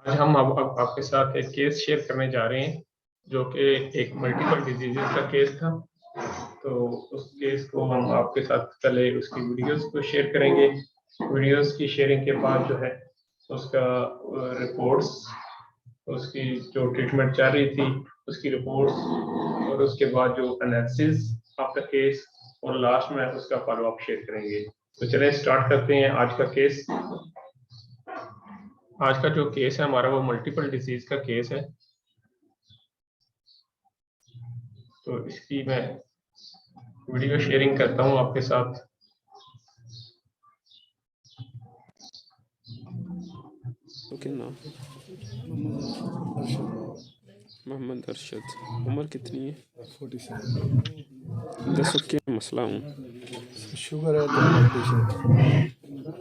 आज हम अब आपके साथ एक केस शेयर करने जा रहे हैं, जो कि एक मल्टीपल डिजीज़ेज़ का केस था। तो उस केस को हम आपके साथ पहले उसकी वीडियोज़ को शेयर करेंगे। वीडियोज़ की शेयरिंग के बाद जो है उसका रिपोर्ट्स, उसकी जो ट्रीटमेंट चल रही थी, उसकी रिपोर्ट्स और उसके बाद जो एनालिसिस ऑफ द केस और लास्ट में उसका फ़ॉलो अप शेयर करेंगे। तो चलिए स्टार्ट करते हैं आज का केस। आज का जो केस है हमारा वो मल्टीपल डिजीज का केस है। तो इसकी मैं वीडियो शेयरिंग करता हूँ आपके साथ। ओके ना। मोहम्मद अरशद, उम्र कितनी है? 47। दसो क्या मसला हूँ? शुगर है तो ब्लड प्रेशर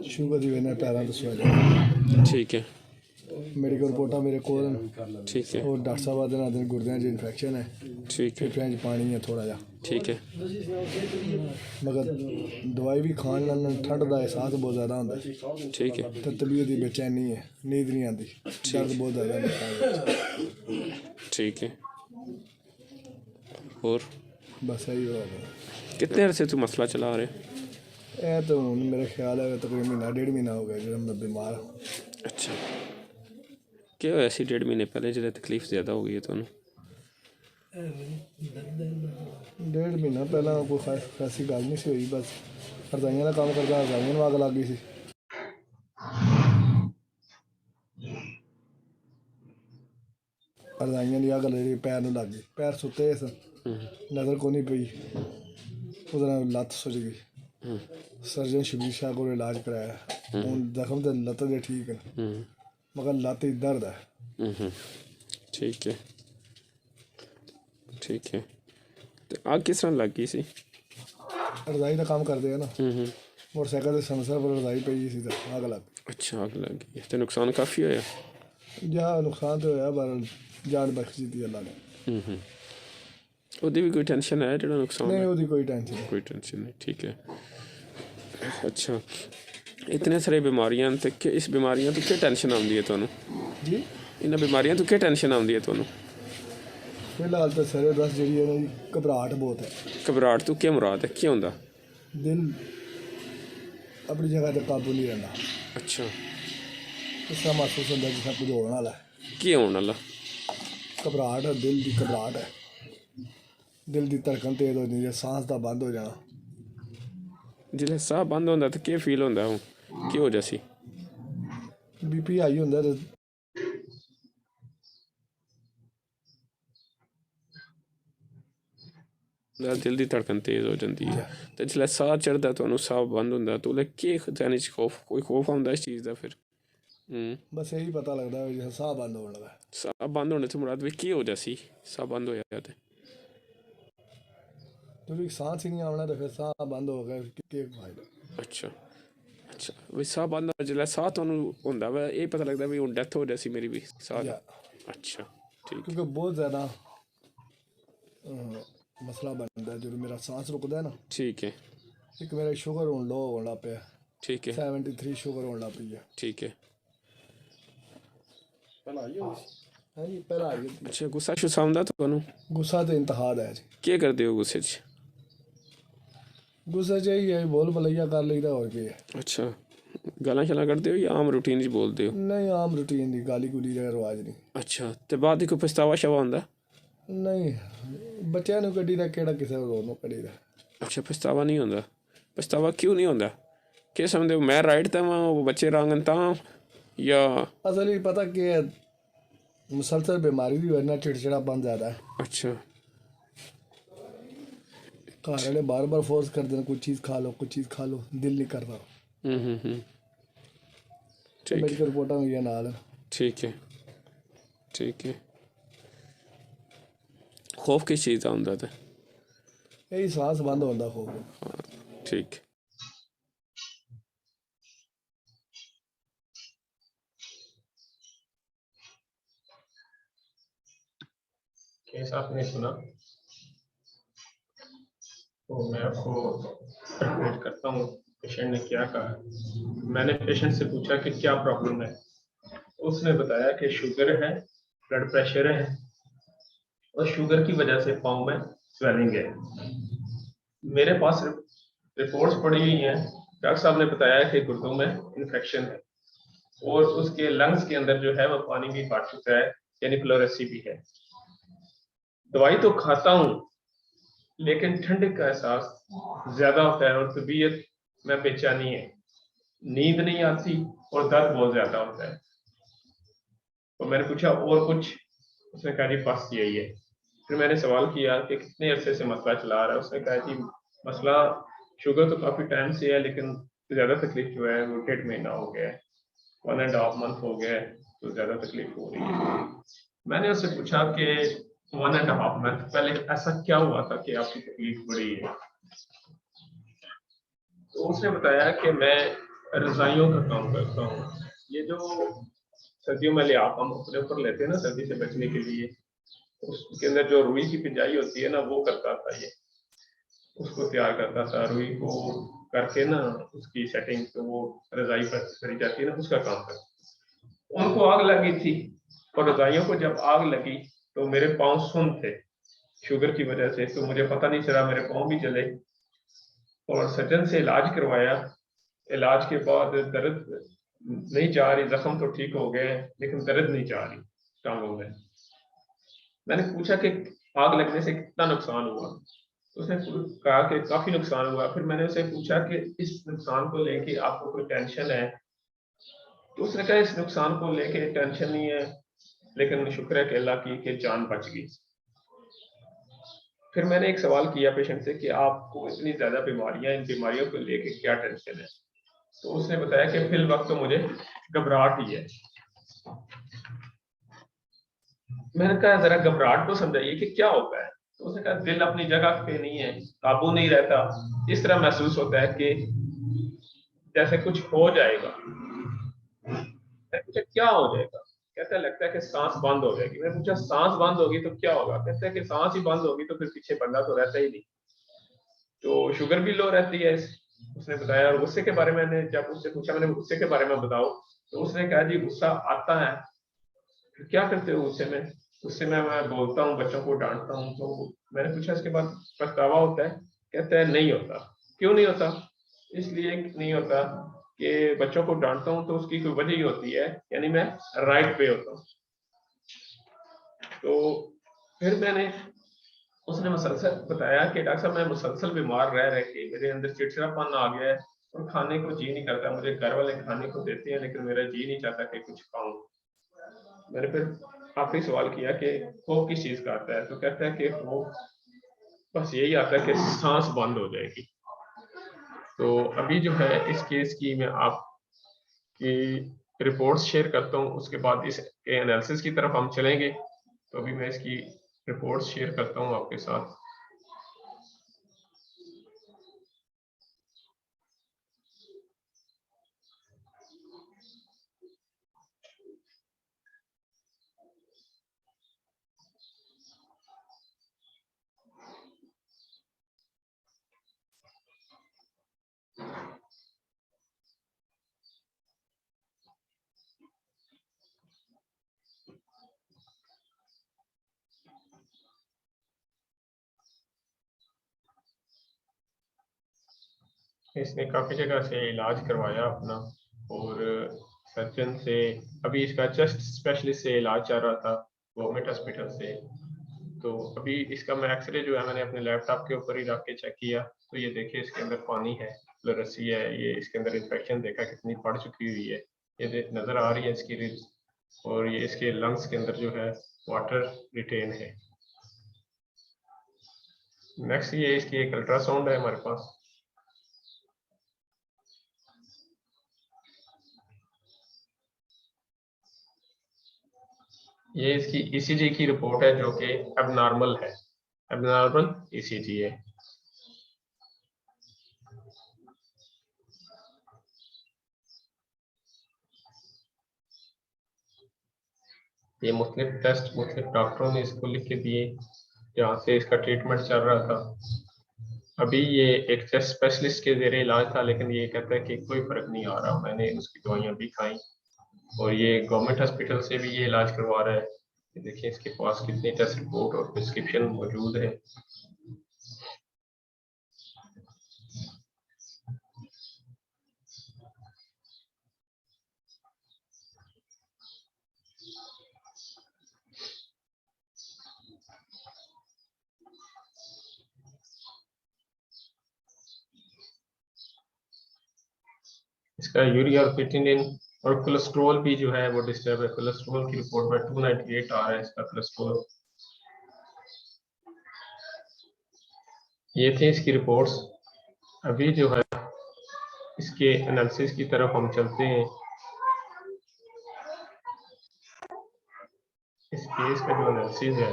शुगर की वजह पैरों तो स्वेलिंग। ठीक है, मेडिकल रिपोर्टा मेरे को ठीक है, और डॉक्टर साहब आदि आदि गुर्दे च इन्फेक्शन है, ठीक है, फेफड़े च पानी है थोड़ा जा, ठीक है, मगर दवाई भी खाने नाल ठंड का एहसास बहुत ज़्यादा होता है ठीक है, तो तबीयत की बेचैनी है, नींद नहीं आती, दर्द बहुत ज़्यादा है। ठीक है। और बस यही हो रहा कितने अरसे तू मसला चला रहे? है। तो हुण मेरे ख्याल है तकरीबन महीना डेढ़ महीना हो गया जो मैं बीमार हूँ। अच्छा, क्या होया सी 1.5 महीने पहले जो तकलीफ ज़्यादा हो गई है तुहानू? डेढ़ महीना पहला कोई खासी गल नहीं सी हुई, बस रजाइयां का काम करता रजाइयां नूं अग लग गई सी। रजाइयां की अग लगी पैर नूं लग गई, पैर सुते स नज़र को नहीं पई, ਉਹਦੇ ਨਾਲ ਲੱਤ ਸੁੱਜ ਗਈ। ਸਰਜਨ ਸ਼ਬੀਰ ਸ਼ਾਹ ਕੋਲ ਇਲਾਜ ਕਰਾਇਆ, ਹੁਣ ਜ਼ਖਮ ਤੇ ਲੱਤ ਦੇ ਠੀਕ ਨੇ, ਮगर ਲੱਤ ਹੀ ਦਰਦ ਹੈ। ठीक है, ठीक है। तो आग किस तरह लग गई सी? ਰਜ਼ਾਈ ਦਾ ਕੰਮ ਕਰਦੇ ਆ ਨਾ, ਮੋਟਰਸਾਈਕਲ ਦੇ ਸੈਂਸਰ ਪਰ ਰਜ਼ਾਈ ਪਈ ਸੀ ਤਾਂ ਅੱਗ ਲੱਗ अच्छा, आग लग गई तो नुकसान काफ़ी होया? ਗਈ। ਜਾਂ ਨੁਕਸਾਨ ਤਾਂ ਹੋਇਆ ਪਰ ਜਾਨ ਬਖਸ਼ ਦਿੱਤੀ ਅੱਲਾ ਨੇ। ਉਹਦੀ ਵੀ ਕੋਈ ਟੈਨਸ਼ਨ ਹੈ ਜਿਹੜਾ ਨੁਕਸਾਨ ਨਹੀਂ ਹੈ? ਉਹਦੀ ਕੋਈ ਟੈਨਸ਼ਨ ਨਹੀਂ। कोई टेंशन नहीं, ठीक है। अच्छा, इतने सारे बीमारियां तो कि इस बीमारियां तो क्या टेंशन आती है तुहानू? ਜੀ इन्हां बीमारियां तो क्या टेंशन आती है तुहानू? ਫਿਲਹਾਲ ਤਾਂ ਸਾਰੇ ਬਸ ਜਿਹੜੀ ਹੈ ਨਾ ਜੀ ਘਬਰਾਹਟ ਬਹੁਤ ਹੈ। घबराहट तो क्या मुराद है, क्या होंदा? ਦਿਲ ਆਪਣੀ ਜਗ੍ਹਾ ਤੇ ਕਾਬੂ ਨਹੀਂ ਰਹਿੰਦਾ, अच्छा, ਇਸ ਤਰ੍ਹਾਂ ਮਹਿਸੂਸ ਹੁੰਦਾ ਜਿਸ ਤਰ੍ਹਾਂ ਕੁਝ ਹੋਣ ਵਾਲਾ ਹੈ। क्या होने वाला? ਘਬਰਾਹਟ ਹੈ, ਦਿਲ ਦੀ ਘਬਰਾਹਟ ਹੈ, ਦਿਲ ਦੀ ਧੜਕਣ ਤੇਜ਼ ਹੋ ਜਾਂਦੀ ਹੈ, ਸਾਹ ਦਾ ਬੰਦ ਹੋ ਜਾਣਾ। जिसले साह बंद होंदा तो क्या फील होंदा? हूँ की हो जासी? बीपी हाई ਹੁੰਦਾ ਤੇ दिल की धड़कन तेज़ हो जाती है तो जिसले साह चढ़ता तो साह बंद होंदा तो उसले के ध्यान च खौफ, कोई खौफ आंदा इस चीज़ का फिर? ਬਸ ਇਹੀ ਪਤਾ ਲੱਗਦਾ ਹੈ ਜਿਸ ਸਾਹ ਬੰਦ ਹੋਣ ਲੱਗਾ। साह बंद होने से मुराद भी की हो जासी? साह बंद हो जाता है ਕਿਉਂਕਿ ਸਾਹ ਹੀ ਨਹੀਂ ਆਉਣਾ ਤਾਂ ਫਿਰ ਸਾਹ ਬੰਦ ਹੋ ਗਿਆ ਕੀ ਫਾਇਦਾ। अच्छा, अच्छा भी साह बंद जिसले साह तुहानू होंदा वा ये पता लगता भी हुण डैथ हो जासी मेरी भी साह दी? अच्छा, ठीक ਕਿਉਂਕਿ ਬਹੁਤ ਜ਼ਿਆਦਾ ਮਸਲਾ ਬਣਦਾ ਜਦੋਂ ਮੇਰਾ ਸਾਹ ਰੁਕਦਾ ਹੈ ਨਾ। ठीक है, ਇੱਕ ਮੇਰਾ ਸ਼ੂਗਰ ਹੁਣ ਲੋ ਹੋਣ ਲੱਗ ਪਿਆ, ठीक है, 73 ਸ਼ੂਗਰ ਹੋਣ ਲੱਗ ਪਈ ਹੈ। ठीक है। ਹਾਂਜੀ ਪਹਿਲਾਂ ਆਈ ਹੈ। अच्छा, गुस्सा शुस्सा आंदा तुहानू? ਗੁੱਸਾ ਤੇ ਇੰਤਹਾ ਦਾ ਹੈ ਜੀ। क्या करते हो गुस्से च? ਗੁੱਸੇ 'ਚ ਇਹੀ ਹੈ ਬੋਲ ਭਲਈਆ ਕਰ ਲਈਦਾ ਹੋਰ ਕੀ ਹੈ। अच्छा, गालां शालां कड्ढदे हो या आम रूटीन च बोलदे हो? ਨਹੀਂ ਆਮ ਰੂਟੀਨ ਦੀ ਗਾਲੀ ਗੁਲੀ ਦਾ ਰਿਵਾਜ ਨਹੀਂ। अच्छा, तो बाद कोई पछतावा शवा आंदा? ਨਹੀਂ ਬੱਚਿਆਂ ਨੂੰ ਕੱਢੀ ਦਾ ਕਿਹੜਾ ਕਿਸੇ ਹੋਰ ਨੂੰ ਕੱਢੀ ਦਾ। अच्छा, पछतावा नहीं होंदा? पछतावा क्यों नहीं होंदा? क्या समझदे हो मैं राइट तां वां वो बच्चे रंग तां या? ਅਸਲ ਵਿੱਚ ਪਤਾ ਕੀ ਹੈ, ਮੁਸਲਸਲ बीमारी ਦੀ वजह ਨਾਲ चिड़चिड़ापन ज़्यादा है। अच्छा, घर वाले बार बार फोर्स करते हैं कुछ चीज़ खा लो, कुछ चीज़ खा लो, दिल नहीं करता। ठीक मेडिकल रिपोर्टा हुई है नाल। ठीक है, ठीक है। खौफ किस चीज़ का होंदा ते? यही सांस बंद होता खौफ। हाँ, ठीक। केस आपने सुना, तो मैं आपको रिपोर्ट करता हूँ पेशेंट ने क्या कहा। मैंने पेशेंट से पूछा कि क्या प्रॉब्लम है, उसने बताया कि शुगर है, ब्लड प्रेशर है और शुगर की वजह से पाँव में स्वेलिंग है। मेरे पास रिपोर्ट्स पड़ी हुई हैं, डॉक्टर साहब ने बताया कि गुर्दों में इन्फेक्शन है और उसके लंग्स के अंदर जो है वो पानी भी भर चुका है, यानी फ्लोरेसी भी है। दवाई तो खाता हूँ लेकिन ठंड का एहसास ज्यादा होता है और तबीयत में बेचैनी है, नींद नहीं आती और दर्द बहुत ज्यादा होता है। तो मैंने पूछा और कुछ, उसने कहा जी बस यही है। फिर मैंने सवाल किया कि कितने अरसे से मसला चला रहा है। उसने कहा जी मसला शुगर तो काफी टाइम से है लेकिन ज्यादा तकलीफ जो है वो 1.5 महीना हो गया है, 1.5 मंथ हो गया है, तो ज्यादा तकलीफ हो रही है। मैंने उससे पूछा कि 1.5 मंथ पहले ऐसा क्या हुआ था कि आपकी तकलीफ बढ़ी है। तो उसने बताया कि मैं रजाइयों का काम करता हूँ। ये जो सर्दियों में लिहाफ हम अपने ऊपर लेते हैं ना सर्दी से बचने के लिए, उसके अंदर जो रुई की पिंजाई होती है ना, वो करता था ये, उसको तैयार करता था। रुई को करके ना उसकी सेटिंग तो वो रजाई पर करी जाती है ना, उसका काम करता। उनको आग लगी थी और रजाइयों को जब आग लगी तो मेरे पाँव सुन थे शुगर की वजह से, तो मुझे पता नहीं चला, मेरे पाँव भी जले और सर्जन से इलाज करवाया। इलाज के बाद दर्द नहीं जा रही, जख्म तो ठीक हो गए लेकिन दर्द नहीं जा रही टांगों में। मैंने पूछा कि आग लगने से कितना नुकसान हुआ, तो उसने कहा कि काफी नुकसान हुआ। फिर मैंने उसे पूछा कि इस नुकसान को लेके आपको कोई टेंशन है, तो उसने कहा इस नुकसान को लेके टेंशन नहीं है लेकिन शुक्र है कि अल्लाह की कि जान बच गई। फिर मैंने एक सवाल किया पेशेंट से कि आपको इतनी ज्यादा बीमारियां, इन बीमारियों को लेके क्या टेंशन है। तो उसने बताया कि फिल वक्त तो मुझे घबराहट ही है। मैंने कहा जरा घबराहट को समझाइए कि क्या होता है। तो उसने कहा दिल अपनी जगह पे नहीं है, काबू नहीं रहता, इस तरह महसूस होता है कि जैसे कुछ हो जाएगा। मैंने पूछा क्या हो जाएगा। कहता है लगता है कि सांस बंद हो जाएगी। मैंने पूछा सांस बंद होगी तो क्या होगा। कहता है कि सांस ही बंद होगी तो फिर पीछे बंदा तो रहता ही नहीं, तो शुगर भी लो रहती है। उसने बताया। और गुस्से के बारे में मैंने जब उससे पूछा, मैंने गुस्से के बारे में बताओ, तो उसने कहा जी गुस्सा आता है। फिर क्या करते हो गुस्से में। गुस्से में मैं बोलता हूँ, बच्चों को डांटता हूँ। तो मैंने पूछा इसके बाद पछतावा होता है। कहता है नहीं होता। क्यों नहीं होता। इसलिए नहीं होता कि बच्चों को डांटता हूँ तो उसकी कोई वजह ही होती है, यानी मैं राइट पे होता हूँ। तो फिर मैंने, उसने मुसलसल बताया कि डॉक्टर साहब मैं मुसलसल बीमार रह रहे के मेरे अंदर चिड़चिड़ापन आ गया है और खाने को जी नहीं करता। मुझे घर वाले खाने को देते हैं लेकिन मेरा जी नहीं चाहता कि कुछ खाऊं। मैंने फिर आखिरी सवाल किया कि खौफ किस चीज का आता है। तो कहता है कि खौफ बस यही आता है कि सांस बंद हो जाएगी। तो अभी जो है इस केस की मैं आपकी रिपोर्ट्स शेयर करता हूँ, उसके बाद इसके एनालिसिस की तरफ हम चलेंगे। तो अभी मैं इसकी रिपोर्ट्स शेयर करता हूँ आपके साथ। इसने काफ़ी जगह से इलाज करवाया अपना और सर्जन से, अभी इसका चेस्ट स्पेशलिस्ट से इलाज चल रहा था गवर्नमेंट हॉस्पिटल से। तो अभी इसका मैं एक्सरे जो है मैंने अपने लैपटॉप के ऊपर ही रख के चेक किया। तो ये देखिए इसके अंदर पानी है, रस्सी है, ये इसके अंदर इन्फेक्शन देखा कितनी बढ़ चुकी हुई है, ये नज़र आ रही है इसकी रिब्स। और ये इसके लंग्स के अंदर जो है वाटर रिटेन है। नेक्स्ट ये इसकी एक अल्ट्रासाउंड है हमारे पास। ये इसकी ईसीजी की रिपोर्ट है जो कि एबनॉर्मल है, एबनॉर्मल ईसीजी है। ये मुख्तलिफ टेस्ट मुख्तलिफ डॉक्टरों ने इसको लिख के दिए जहाँ से इसका ट्रीटमेंट चल रहा था। अभी ये एक चेस्ट स्पेशलिस्ट के ज़ेरे इलाज था लेकिन ये कहता है कि कोई फर्क नहीं आ रहा। मैंने उसकी दवाइयाँ भी खाई और ये गवर्नमेंट हॉस्पिटल से भी ये इलाज करवा रहा है। ये देखिए इसके पास कितनी टेस्ट रिपोर्ट और प्रिस्क्रिप्शन मौजूद है। इसका यूरिया और क्रिएटिनिन और कोलेस्ट्रॉल भी जो है वो डिस्टर्ब है। कोलेस्ट्रॉल की रिपोर्ट में 298 आ रहा है इसका कोलेस्ट्रॉल। ये थे इसकी रिपोर्ट्स। अभी जो है इसके एनालिसिस की तरफ हम चलते हैं। इस केस का जो एनालिसिस है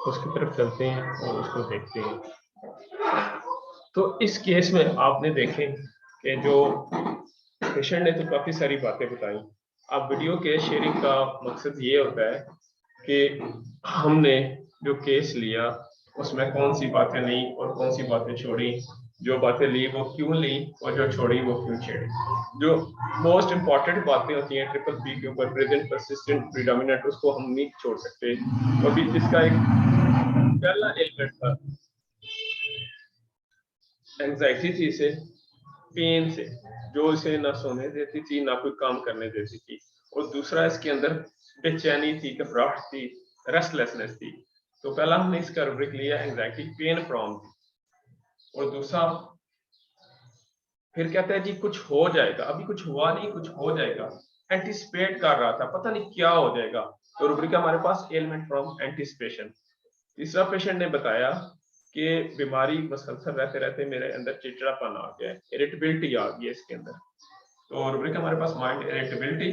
उसकी तरफ चलते हैं और उसको देखते हैं। तो इस केस में आपने देखें कि जो पेशेंट ने तो काफ़ी सारी बातें बताई। अब वीडियो के शेयरिंग का मकसद ये होता है कि हमने जो केस लिया उसमें कौन सी बातें ली और कौन सी बातें छोड़ी, जो बातें ली वो क्यों ली और जो छोड़ी वो क्यों छोड़ी। जो मोस्ट इम्पॉर्टेंट बातें होती हैं ट्रिपल पी के ऊपर, प्रेजेंट, परसिस्टेंट, प्रीडोमिनेंट, उसको हम नहीं छोड़ सकते। तो अभी जिसका एक पहला एलिमेंट था एंजाइटी थी, इसे पेन से, जो इसे ना सोने देती थी ना कोई काम करने देती थी। और दूसरा इसके अंदर बेचैनी थी, घबराहट थी, रेस्टलेसनेस थी। तो पहला हमने इसका रूब्रिक लिया एंजाइटी पेन फ्रॉम थी। और दूसरा फिर कहता है जी कुछ हो जाएगा, अभी कुछ हुआ नहीं, कुछ हो जाएगा, एंटिसिपेट कर रहा था, पता नहीं क्या हो जाएगा। तो रूब्रिक हमारे पास एलिमेंट फ्रॉम एंटिसिपेशन। तीसरा पेशेंट ने बताया कि बीमारी मसलसल रहते रहते मेरे अंदर चिड़चिड़ापन आ गया है, इरिटेबिलिटी आ गई है इसके अंदर। तो रूब्रिक हमारे पास माइंड इरिटेबिलिटी।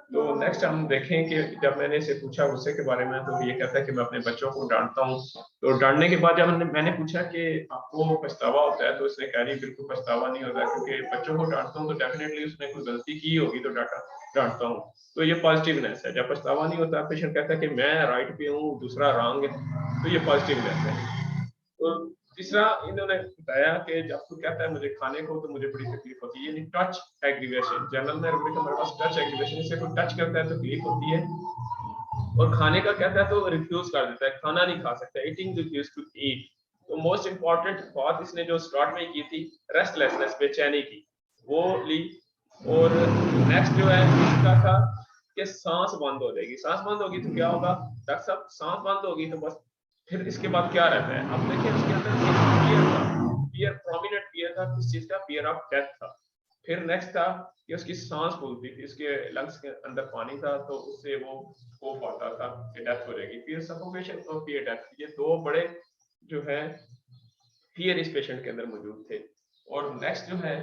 तो नेक्स्ट हम देखें कि जब मैंने इसे पूछा गुस्से के बारे में तो ये कहता है कि मैं अपने बच्चों को डांटता हूँ। तो डांटने के बाद जब मैंने पूछा कि आपको पछतावा होता है तो इसने कह रही बिल्कुल पछतावा नहीं होता, क्योंकि बच्चों को डांटता हूँ तो डेफिनेटली उसने कोई गलती की होगी तो डांटता हूँ। तो ये पॉजिटिवनेस है। जब पछतावा नहीं होता पेशेंट कहता है कि मैं राइट पे हूँ दूसरा रॉन्ग है, तो ये पॉजिटिवनेस है। तो तीसरा इन्होंने बताया कि जब कोई कहता है मुझे खाने को तो मुझे बड़ी तकलीफ होती है, यानी टच एग्रीवेशन। जनरल में रूब्रिक हमारे पास टच एग्रीवेशन, इससे कोई टच करता है तो तकलीफ होती है। और खाने का कहता है तो रिफ्यूज कर देता है, खाना नहीं खा सकता, ईटिंग रिफ्यूज टू ईट। तो मोस्ट इंपॉर्टेंट बात इसने जो स्टार्ट में की थी रेस्टलेसनेस, बेचैनी की, वो ली। और नेक्स्ट जो है इसका था कि सांस बंद हो जाएगी। सांस बंद होगी तो क्या होगा डॉक्टर साहब? सांस बंद होगी तो बस फिर इसके बाद क्या रहता है? अब देखिए उसके अंदर फियर था, फियर प्रोमिनेंट फियर था। किस चीज का? फियर ऑफ डेथ था। फिर नेक्स्ट था कि उसकी सांस फूलती थी, इसके लंग्स के अंदर पानी था तो उससे वो हो पाता था कि डेथ हो जाएगी। फिर सफोकेशन और फिर डेथ, ये दो बड़े जो है फियर इस पेशेंट के अंदर मौजूद थे। और नेक्स्ट जो है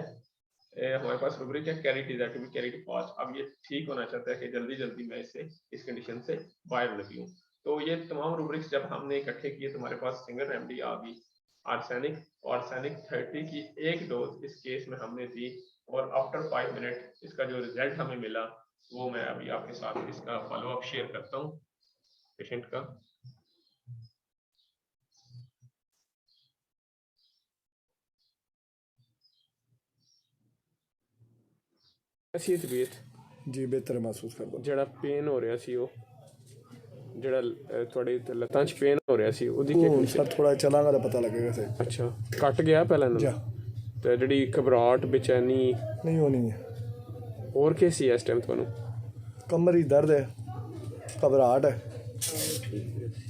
हमारे पास रूब्रिक है carry desire to be carried fast. अब ये ठीक होना चाहता है कि जल्दी जल्दी मैं इससे इस कंडीशन से बाहर निकलूं। तो ये तमाम रूब्रिक्स जब हमने इकट्ठे किए तो हमारे पास सिंगल रेमेडी आ गई आर्सेनिक। आर्सेनिक 30 की एक डोज इस केस में हमने दी और आफ्टर 5 मिनट इसका जो रिजल्ट हमें मिला वो मैं अभी आपके साथ इसका फॉलोअप शेयर करता हूँ पेशेंट का। ਅਸੀਂ ਤਬੀਅਤ जी बेहतर महसूस करता हूँ। ਜਿਹੜਾ ਪੇਨ ਹੋ ਰਿਹਾ ਸੀ ਉਹ ਜਿਹੜਾ ਤੁਹਾਡੇ ਲੱਤਾਂ 'ਚ ਪੇਨ ਹੋ ਰਿਹਾ ਸੀ ਉਹਦੀ ਕੀ वो condition? सर थोड़ा चलांगा तो पता लगेगा सही। ਅੱਛਾ ਕੱਟ ਗਿਆ ਪਹਿਲਾਂ जा ਨਾਲੋਂ? ਤੇ ਜਿਹੜੀ ਘਬਰਾਹਟ ਬੇਚੈਨੀ नहीं होनी है। ਹੋਰ ਕੀ ਸੀ ਇਸ ਟਾਈਮ ਤੁਹਾਨੂੰ? कमर ही दर्द है, घबराहट है।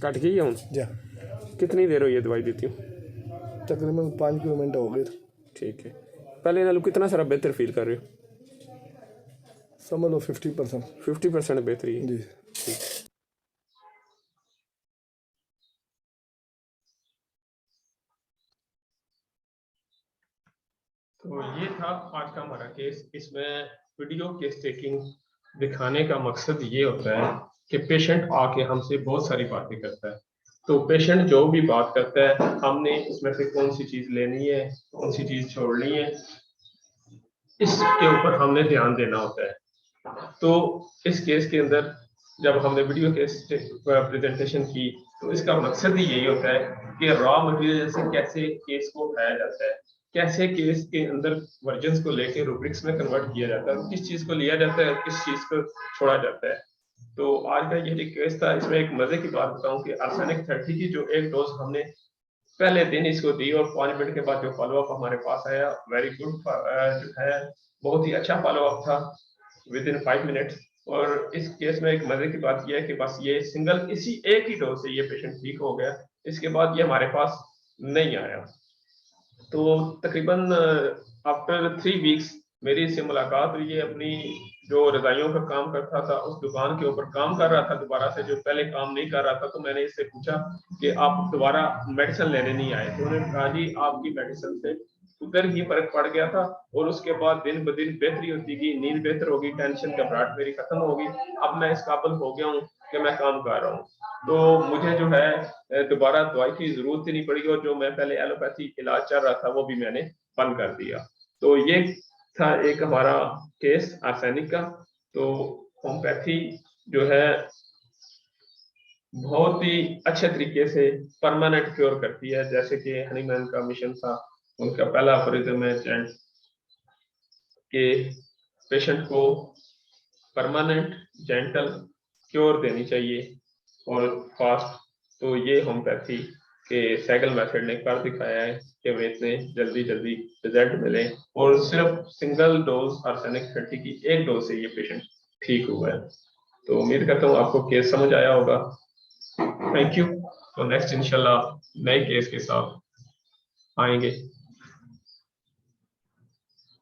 ਕੱਟ ਗਈ ਹੈ ਹੁਣ? जा कितनी देर हुई है दवाई देती हूँ? तकरीबन 5 मिनट हो गए। ठीक है। पहले नालों कितना सारा बेहतर फील कर रहे हो? समझ लो 50%। 50% बेहतरी है। जी ठीक। तो ये था आज का हमारा केस। इसमें वीडियो केस टेकिंग दिखाने का मकसद ये होता है कि पेशेंट आके हमसे बहुत सारी बातें करता है। तो पेशेंट जो भी बात करता है हमने उसमें से कौन सी चीज लेनी है, कौन सी चीज छोड़नी है, इसके ऊपर हमने ध्यान देना होता है। तो इस केस के अंदर जब हमने वीडियो केस प्रेजेंटेशन की तो इसका मकसद ही यही होता है कि रॉ मटेरियल से कैसे केस को उठाया जाता है। कैसे केस के अंदर वर्जन्स को लेके रूब्रिक्स में कन्वर्ट किया जाता है, किस चीज को लिया जाता है, किस चीज को छोड़ा जाता है। तो आज का ये जो केस था, इसमें एक मजे की बात बताऊं कि आर्सेनिक 30 की जो एक डोज हमने पहले दिन इसको दी और 5 मिनट के बाद जो फॉलोअप हमारे पास आया, वेरी गुड जो है, बहुत ही अच्छा फॉलोअप था विद इन 5 मिनट्स। और इस केस में एक मजे की बात यह है कि बस ये सिंगल इसी एक ही डोज से ये पेशेंट ठीक हो गया, इसके बाद ये हमारे पास नहीं आया। तो तकरीबन आफ्टर 3 वीक्स मेरी इससे मुलाकात हुई है। अपनी जो रजाइयों का काम करता था उस दुकान के ऊपर काम कर रहा था दोबारा से, जो पहले काम नहीं कर रहा था। तो मैंने इससे पूछा कि आप दोबारा मेडिसिन लेने नहीं आए? तो उन्होंने कहा जी आपकी मेडिसिन से उधर ही फर्क पड़ गया था और उसके बाद दिन ब दिन बेहतरी होती गई, नींद बेहतर होगी, टेंशन घबराहट मेरी खत्म होगी, अब मैं इस काबिल हो गया हूँ कि मैं काम कर रहा हूँ। तो मुझे जो है दोबारा दवाई की जरूरत ही नहीं पड़ी और जो मैं पहले एलोपैथी इलाज चल रहा था वो भी मैंने बंद कर दिया। तो ये था एक हमारा केस आर्सेनिक का। तो होम्योपैथी जो है बहुत ही अच्छे तरीके से परमानेंट क्योर करती है। जैसे कि हनीमैन का मिशन था, उनका पहला अफोरिज्म है कि पेशेंट को परमानेंट जेंटल क्योर देनी चाहिए और फास्ट। तो ये होम्योपैथी के साइकिल मेथड ने कर दिखाया है कि हमें इतने जल्दी जल्दी रिजल्ट मिले और सिर्फ सिंगल डोज आर्सेनिक 30 की एक डोज से ये पेशेंट ठीक हुआ है। तो उम्मीद करता हूँ आपको केस समझ आया होगा। Thank you. तो नेक्स्ट इंशाल्लाह नए केस के साथ आएंगे।